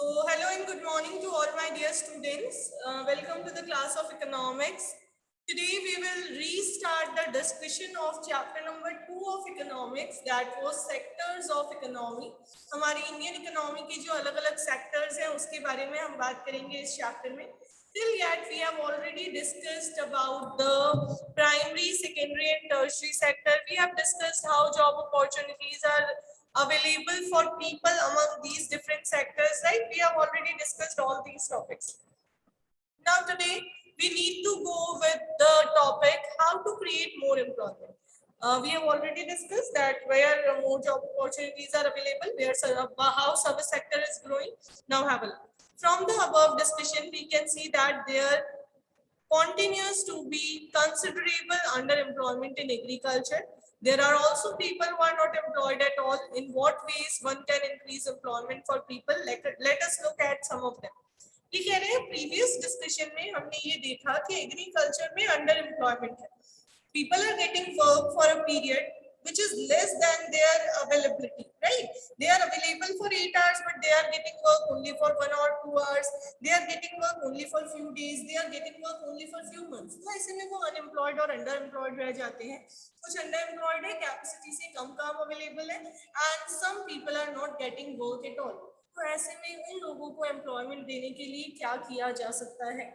Hello and good morning to all my dear students. Welcome to the class of economics. Today we will restart the discussion of chapter number 2 of economics, that was sectors of economy. हमारी Indian economy की जो अलग अलग sectors हैं उसके बारे में हम बात करेंगे इस चैप्टर में. Till yet we have already discussed about the primary, secondary and tertiary sector. We have discussed how job opportunities are available for people among these different sectors, right? We have already discussed all these topics. Now today we need to go with the topic how to create more employment. We have already discussed that where more job opportunities are available, where how service sector is growing. Now have a look. From the above discussion, we can see that there continues to be considerable underemployment in agriculture. There are also people who are not employed at all. In what ways one can increase employment for people? Let us look at some of them. ये कह रहे हैं previous discussion में हमने ये देखा कि agriculture में अंडर एम्प्लॉयमेंट है. People are getting work for a period which is less than their availability, right? They are available for 8 hours, but they are getting work only for 1 or 2 hours. They are getting work only for few days. They are getting work only for few months. तो ऐसे में वो unemployed और under employed रह जाते हैं. कुछ under employed है, कैपेसिटी से कम काम अवेलेबल है, and some people are not getting work at all. तो ऐसे में उन लोगों को एम्प्लॉयमेंट देने के लिए क्या किया जा सकता है?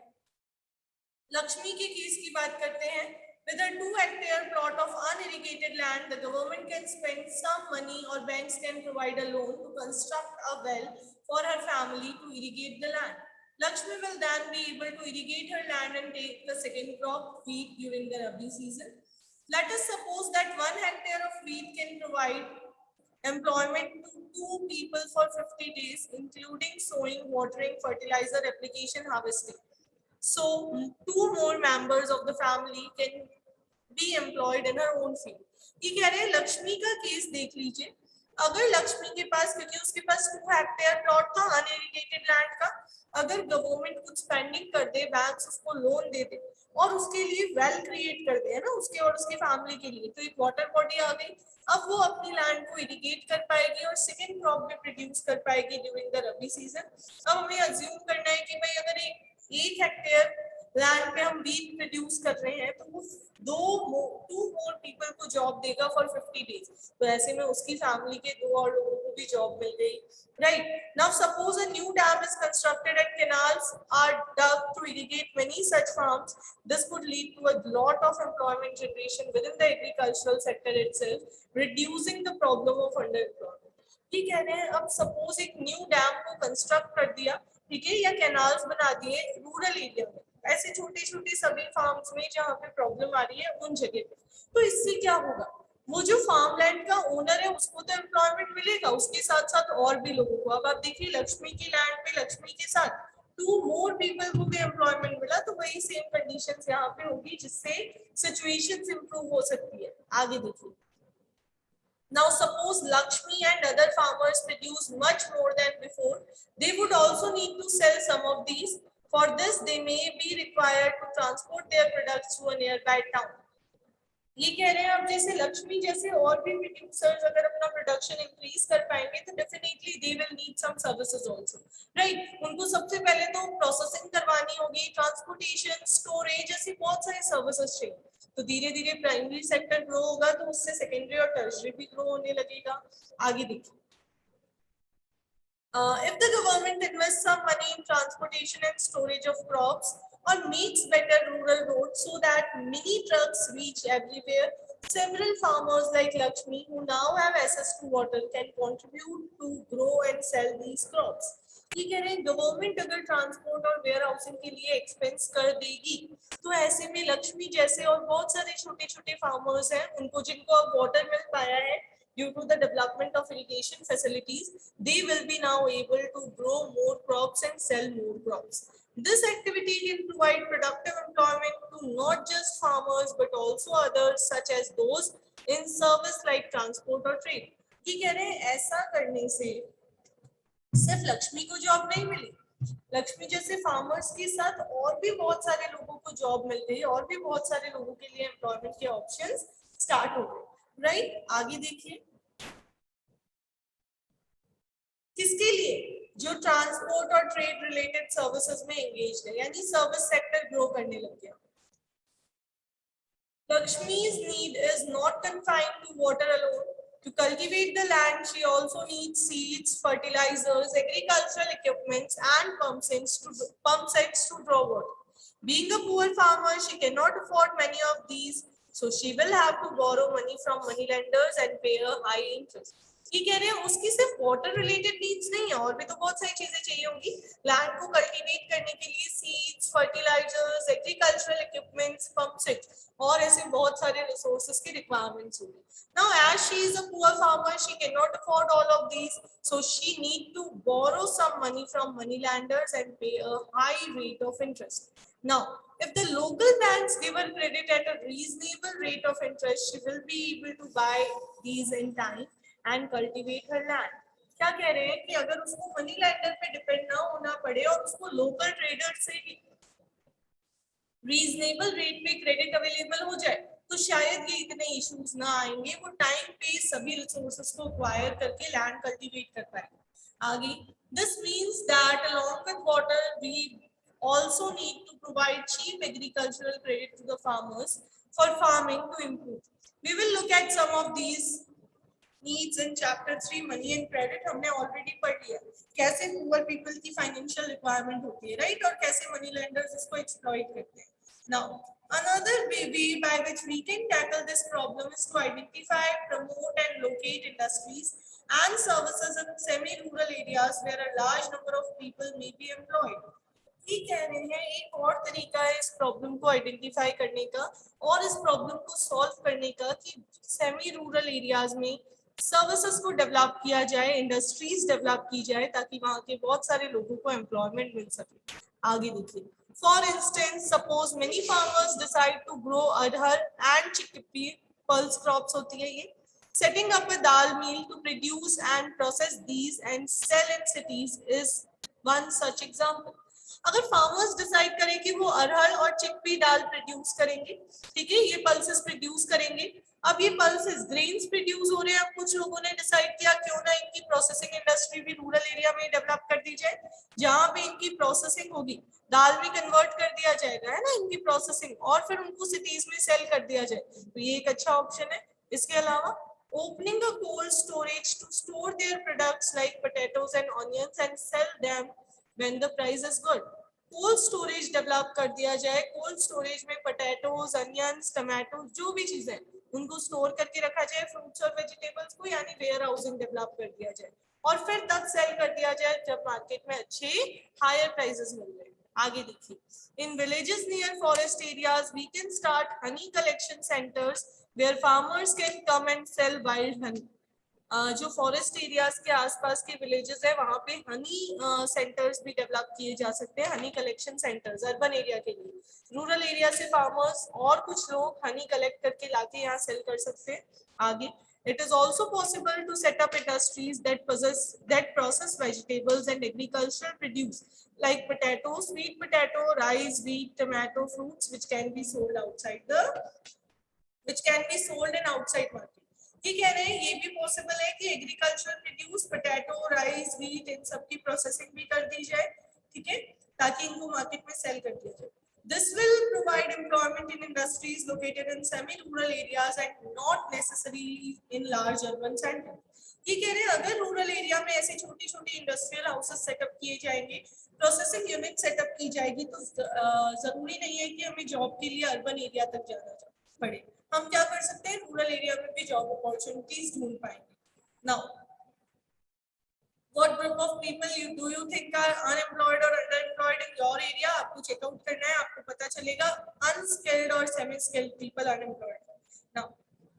लक्ष्मी के केस की बात करते हैं. With a 2-hectare plot of unirrigated land, the government can spend some money or banks can provide a loan to construct a well for her family to irrigate the land. Lakshmi will then be able to irrigate her land and take the second crop, wheat, during the Rabi season. Let us suppose that 1 hectare of wheat can provide employment to 2 people for 50 days, including sowing, watering, fertilizer, application, harvesting. So 2 more members of the family can be employed in her own field. ये कह रहे हैं लक्ष्मी का case देख लीजिए. अगर लक्ष्मी के पास, क्योंकि उसके पास 2 हेक्टेयर प्लॉट था अनइरिगेटेड लैंड का, अगर गवर्नमेंट कुछ स्पेंडिंग कर दे, बैंक्स उसको लोन दे दे और उसके लिए वेल क्रिएट कर दे, है ना, उसके और उसकी फैमिली के लिए, तो एक वाटर बॉडी आ गई. अब वो अपनी लैंड को इरिगेट कर पाएगी और सेकेंड क्रॉप भी प्रोड्यूस कर पाएगी ड्यूरिंग द रबी सीजन. अब हमें अज्यूम करना है कि भाई अगर एक हेक्टेयर लैंड पे हम वीट प्रोड्यूस कर रहे हैं तो वो 2 more पीपल को जॉब देगा फॉर 50 डेज. तो ऐसे में उसकी फैमिली के 2 और लोगों को भी जॉब मिल गई, right? Now suppose a new dam is constructed and canals are dug to irrigate many such farms. This could lead to a lot of employment generation within the agricultural sector itself, reducing the problem of underemployment. ये कह रहे हैं अब suppose एक new dam को construct कर दिया, ठीक है, या कैनाल्स बना दिए रूरल एरिया में, ऐसे छोटे छोटे सभी फार्म्स में जहाँ पे प्रॉब्लम आ रही है उन जगह पे. तो इससे क्या होगा? वो जो फार्म लैंड का ओनर है उसको तो एम्प्लॉयमेंट मिलेगा, उसके साथ साथ और भी लोगों को. अब आप देखिए लक्ष्मी की लैंड पे लक्ष्मी के साथ 2 more पीपल को भी एम्प्लॉयमेंट मिला. तो वही सेम कंडीशंस यहाँ पे होगी जिससे सिचुएशंस इंप्रूव हो सकती है. आगे देखिए. Now suppose Lakshmi and other farmers produce much more than before. They would also need to sell some of these. For this, they may be required to transport their products to a nearby town. ये कह रहे हैं अब जैसे लक्ष्मी जैसे और भी producers अगर अपना प्रोडक्शन इंक्रीज कर पाएंगे तो definitely they will need some services also, right? उनको सबसे पहले तो प्रोसेसिंग करवानी होगी, ट्रांसपोर्टेशन, स्टोरेज, ऐसी बहुत सारी सर्विसेज चाहिए. तो धीरे धीरे प्राइमरी सेक्टर ग्रो होगा तो उससे सेकेंडरी और टर्शियरी भी ग्रो होने लगेगा. आगे देखिए. If the government invests some money in transportation and storage of crops or makes better rural roads so that mini trucks reach everywhere, several farmers like Lakshmi who now have access to water can contribute to grow and sell these crops. ये कह रहे हैं government अगर transport और where housing के लिए expense कर देगी तो ऐसे में लक्ष्मी जैसे और बहुत सारे छोटे छोटे फार्मर्स हैं उनको जिनको अब वाटर मिल पाया है due to the development of irrigation facilities, they will be now able to grow more crops and sell more crops. This activity can provide productive employment to not just farmers but also others such as those in service like transport or trade. ये कह रहे हैं ऐसा करने से सिर्फ लक्ष्मी को job नहीं मिली, लक्ष्मी जैसे फार्मर्स के साथ और भी बहुत सारे लोगों को जॉब मिल गई और भी बहुत सारे लोगों के लिए एम्प्लॉयमेंट के ऑप्शंस स्टार्ट हो गए, राइट? आगे देखिए. किसके लिए? जो ट्रांसपोर्ट और ट्रेड रिलेटेड सर्विसेज में एंगेज है, यानी सर्विस सेक्टर ग्रो करने लग गया। Lakshmi's need is not confined to water alone. To cultivate the land, she also needs seeds, fertilizers, agricultural equipments, and pump sets to draw water. Being a poor farmer, she cannot afford many of these, so she will have to borrow money from money lenders and pay a high interest. ये कह रहे हैं उसकी सिर्फ water related needs नहीं है, और भी तो बहुत सारी चीजें चाहिए होंगी लैंड को कल्टीवेट करने के लिए। Seeds, fertilisers, agricultural equipments, pump set और ऐसे बहुत सारे रिसोर्सेज की रिक्वायरमेंट्स होगी। Now, as she is a poor farmer, she cannot afford all of these, so she need to borrow some money from money lenders and pay a high rate of interest. Now, if the local banks give her credit at a reasonable rate of interest, she will be able to buy these in time and cultivate her land. क्या कह रहे हैं कि अगर उसको money lender पे depend ना होना पड़े और उसको लोकल ट्रेडर से ही रीजनेबल रेट पे क्रेडिट अवेलेबल हो जाए, तो शायद ये इतने इश्यूज ना आएंगे, वो टाइम पे सभी रिसोर्सेज को एक्वायर करके लैंड कल्टीवेट कर पाएंगे। आगे, this means that along with water we also need to provide cheap agricultural credit to the farmers for farming to improve. We will look at some of these needs in chapter 3 money and credit. हमने already पढ़ लिया कैसे poor people की financial requirement होती है, right, और कैसे money lenders इसको एक्सप्लॉइट करते हैं। Now, another way by which we can tackle this problem is to identify, promote and locate industries and services in semi-rural areas where a large number of people may be employed. ये कह रहे हैं एक और तरीका है इस problem को आइडेंटिफाई करने का और इस प्रॉब्लम को सॉल्व करने का कि सेमी रूरल एरियाज में सर्विसेज को डेवलप किया जाए, इंडस्ट्रीज डेवलप की जाए ताकि वहां के बहुत सारे लोगों को एम्प्लॉयमेंट मिल सके। आगे देखिए, for instance suppose many farmers decide to grow arhar and chickpea, pulse crops होती है ये, setting up a dal mill to produce and process these and sell in cities is one such example. अगर farmers decide करें कि वो अरहर और chickpea दाल produce करेंगे, ठीक है, ये पल्सेस प्रोड्यूस करेंगे। अब ये पल्सेस ग्रेन्स प्रोड्यूस हो रहे हैं, अब कुछ लोगों ने डिसाइड किया क्यों ना इनकी प्रोसेसिंग इंडस्ट्री भी रूरल एरिया में डेवलप कर दी जाए, जहां पे इनकी प्रोसेसिंग होगी, दाल में कन्वर्ट कर दिया जाएगा, है ना, इनकी प्रोसेसिंग, और फिर उनको सिटीज में सेल कर दिया जाए, तो ये एक अच्छा ऑप्शन है। इसके अलावा opening a cold storage to store their products like potatoes and onions and sell them when the price is good. Cold storage develop कर दिया जाए, कोल्ड स्टोरेज में पोटैटोज, अनियंस, टमाटो, जो भी चीजें उनको स्टोर करके रखा जाए, फ्रूट्स और वेजिटेबल्स को, यानी वेयर हाउसिंग डेवलप कर दिया जाए और फिर तब सेल कर दिया जाए जब मार्केट में अच्छे हायर प्राइसेस मिल रहे हैं। आगे देखिए, in villages near forest areas we can start honey collection centres where farmers can come and sell wild honey. जो फॉरेस्ट एरियाज के आसपास के विलेजेस है वहां पे हनी सेंटर्स भी डेवलप किए जा सकते हैं, Honey collection centres urban area के लिए। रूरल एरिया से फार्मर्स और कुछ लोग हनी कलेक्ट करके लाके यहाँ सेल कर सकते हैं। आगे, it is also possible to set up industries that process vegetables and agricultural produce like potatoes, sweet potato, rice, wheat, tomato, fruits which can be sold in outside market. ये कह रहे हैं ये भी पॉसिबल है कि agriculture produce, potato, rice, wheat, इन सब की प्रोसेसिंग भी कर दी जाए, ठीक है, ताकि इनको मार्केट में सेल कर दिया जाए। This will provide employment in industries located in semi-rural areas and not necessarily in large urban centers. ये कह रहे हैं अगर रूरल एरिया में ऐसे छोटी छोटी इंडस्ट्रियल हाउसेस सेटअप किए जाएंगे, प्रोसेसिंग यूनिट सेटअप की जाएगी, तो जरूरी नहीं है कि हमें जॉब के लिए अर्बन एरिया तक जाना पड़े, हम क्या कर सकते हैं, रूरल एरिया में भी जॉब अपॉर्चुनिटीज ढूंढ पाएंगे। Now, what group of people do you think are unemployed or underemployed in your area? आपको चेकआउट करना है, आपको पता चलेगा unskilled और semi skilled people unemployed. Now,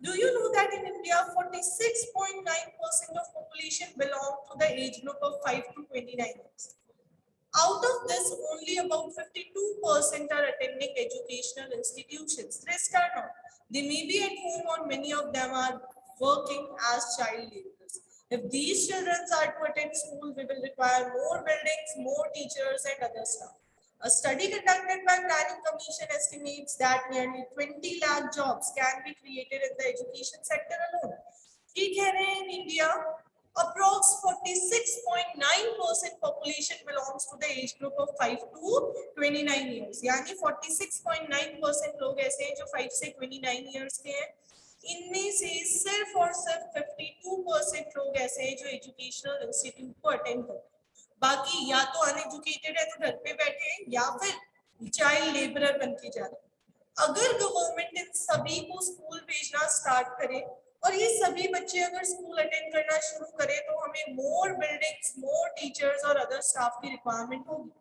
do you know that in India 46.9% of population belong to the age group of 5 to 29 years. Out of this, only about 52% are attending educational institutions. The rest are not. They may be at home or many of them are working as child laborers. If these children are to attend school, we will require more buildings, more teachers and other stuff. A study conducted by Planning Commission estimates that nearly 20 lakh jobs can be created in the education sector alone. ठीक है, in India, approx 46.9% population belongs to the age group of 5 to 29 years. यानी 46.9% लोग ऐसे हैं जो 5 से 29 years के हैं. इनमें से सिर्फ और सिर्फ 52% लोग ऐसे हैं जो एजुकेशनल इंस्टीट्यूट को अटेंड करते हैं. बाकी या तो अनएजुकेटेड है तो घर पे बैठे हैं या फिर चाइल्ड लेबरर बन के जा रहे हैं. अगर गवर्नमेंट इन सभी को स्कूल भेजना स्टार्ट करे और ये सभी बच्चे अगर स्कूल अटेंड करना शुरू करें तो हमें मोर बिल्डिंग्स, मोर टीचर्स और अदर स्टाफ की रिक्वायरमेंट होगी.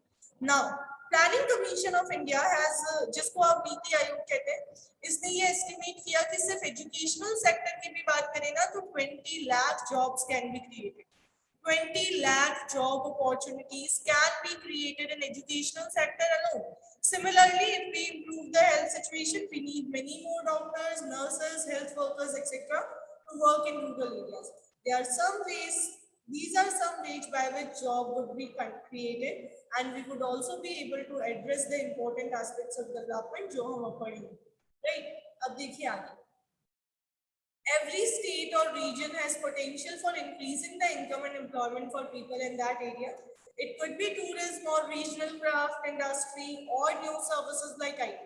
Now planning commission of India has, जिसको आप नीति आयोग कहते हैं, इसने ये एस्टिमेट किया कि सिर्फ एजुकेशनल सेक्टर की भी बात करें ना तो 20 lakh jobs can be created. 20 lakh job opportunities can be created in educational sector alone. Similarly, if we improve the health situation, we need many more doctors, nurses, health workers, etc. to work in rural areas. There are some ways, these are some ways by which job would be created, and we would also be able to address the important aspects of development जो हम पढ़ेंगे. Right? अब देखिए आगे. Every state or region has potential for increasing the income and employment for people in that area. It could be tourism or regional craft industry or new services like IT.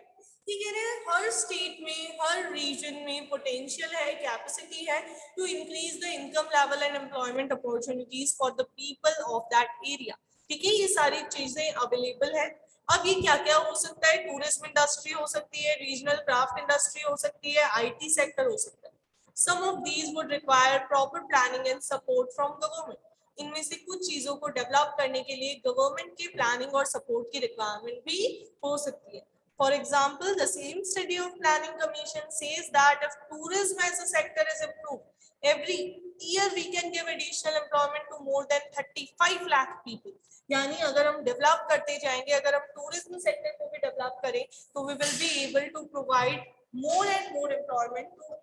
ठीक है ना, हर state में, हर region में potential है, capacity है to increase the income level and employment opportunities for the people of that area. ठीक है, ये सारी चीजें अवेलेबल है. अब ये क्या क्या हो सकता है? टूरिज्म इंडस्ट्री हो सकती है, रीजनल क्राफ्ट इंडस्ट्री हो सकती है, IT सेक्टर हो सकता है. Some of these would require proper planning and support from government. इनमें से कुछ चीजों को डेवलप करने के लिए गवर्नमेंट की प्लानिंग और सपोर्ट की रिक्वायरमेंट भी हो सकती है. For example, the same study of planning commission says that if tourism as a sector is improved, every year we can give additional employment to more than 35 lakh people. यानी अगर हम develop करते जाएंगे, अगर हम टूरिज्म सेक्टर को भी develop करें तो we will be able to provide more and more employment to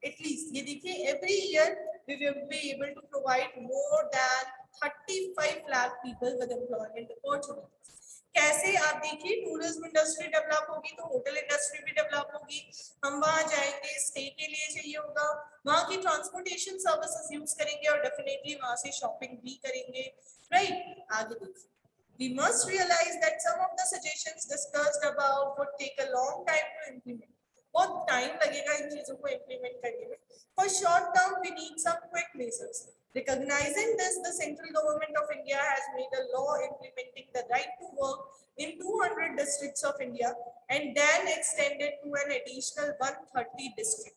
at least, ये देखिए, every year we will be able to provide more than 35 lakh people with employment opportunities. कैसे? आप देखिए, tourism industry develop होगी तो hotel industry भी develop होगी. हम वहां जाएंगे, स्टे के लिए चाहिए होगा, वहां की ट्रांसपोर्टेशन सर्विसेज यूज करेंगे और डेफिनेटली वहां से शॉपिंग भी करेंगे. राइट, आगे देखिए. We must realize that some of the suggestions discussed above would take a long time to implement. बहुत टाइम लगेगा इन चीजों को इम्प्लीमेंट करने में. For short term, we need some quick measures. Recognizing this, the central government of India has made a law implementing the right to work in 200 districts of India and then extended to an additional 130 districts.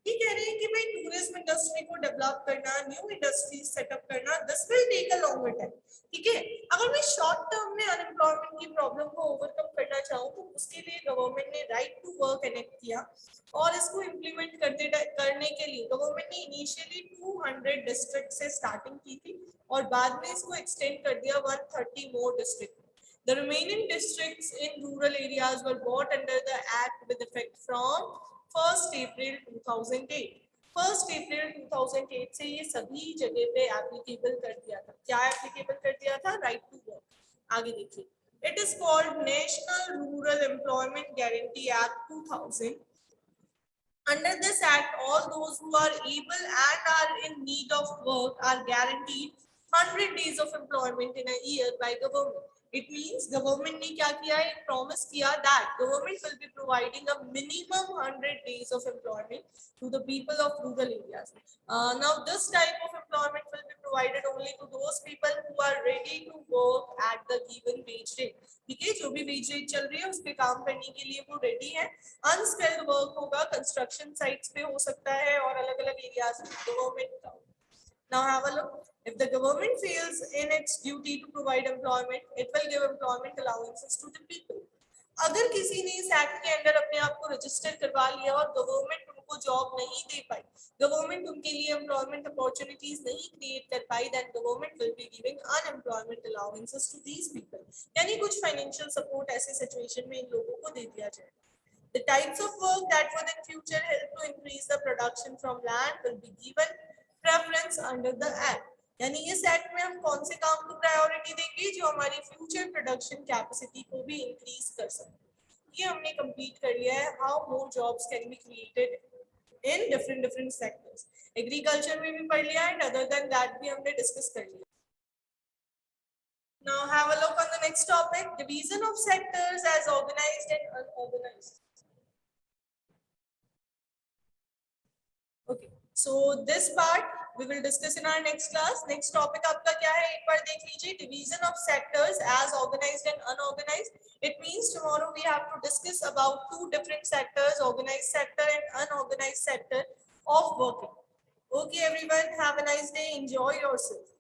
ये कह रहे हैं कि भाई tourism industry को develop करना, new industry setup करना, this will take a longer time. ठीक है, अगर मैं शॉर्ट टर्म में अनएम्प्लॉयमेंट की प्रॉब्लम को ओवरकम करना चाहूँ तो उसके लिए गवर्नमेंट ने राइट टू वर्क एनेक्ट किया और इसको इम्प्लीमेंट करने के लिए गवर्नमेंट ने इनिशियली 200 डिस्ट्रिक्ट से स्टार्टिंग की थी और बाद में इसको एक्सटेंड कर दिया 130 मोर district. The remaining districts in rural areas were brought under the act with effect from 1st April 2008. 1st April 2008 से ये सभी जगह पे एप्लीकेबल कर दिया था. क्या एप्लीकेबल कर दिया था? Right to work. आगे देखिए. It is called National Rural Employment Guarantee Act 2000. Under this act, all those who are able and are in need of work are guaranteed 100 days of employment in a year by government. It means government ने क्या किया है? Promise किया that government will be providing a minimum 100 days of employment to the people of rural areas. Now this type of employment will be provided only to those people who are ready to work at the given wage rate. ठीक है, जो भी wage rate चल रही है उस पे काम करने के लिए वो ready है. Unskilled work होगा, construction sites पे हो सकता है और अलग-अलग areas में government का. Now have a look. If the government fails in its duty to provide employment, it will give employment allowances to the people. अगर किसी ने इस एक्ट के अंडर अपने आप को रजिस्टर करवा लिया और गवर्नमेंट उनको जॉब नहीं दे पाई, गवर्नमेंट उनके लिए एम्प्लॉयमेंट अपॉर्चुनिटीज नहीं क्रिएट कर पाई, then government will be giving unemployment allowances to these people. यानी कुछ फाइनेंशियल सपोर्ट ऐसे सिचुएशन में इन लोगों को दे दिया जाए. The types of work that would in future help to increase the production from land will be given preference under the act. यानी इस एक्ट में हम कौन से काम को प्रायोरिटी देंगे? जो हमारी फ्यूचर प्रोडक्शन कैपेसिटी को भी इंक्रीज कर सकते. ये हमने कंप्लीट कर लिया है. How more jobs can be created in different sectors. Agriculture में भी पढ़ लिया एंड अदर देन दैट भी हमने डिस्कस कर लिया. Now have a look on the next topic, division of sectors as organized and unorganized. Okay, so this part we will discuss in our next class. Next topic आपका क्या है एक बार देख लीजिए, division of sectors as organized and unorganized. It means tomorrow we have to discuss about two different sectors, organized sector and unorganized sector of working. Okay everyone, have a nice day, enjoy yourself.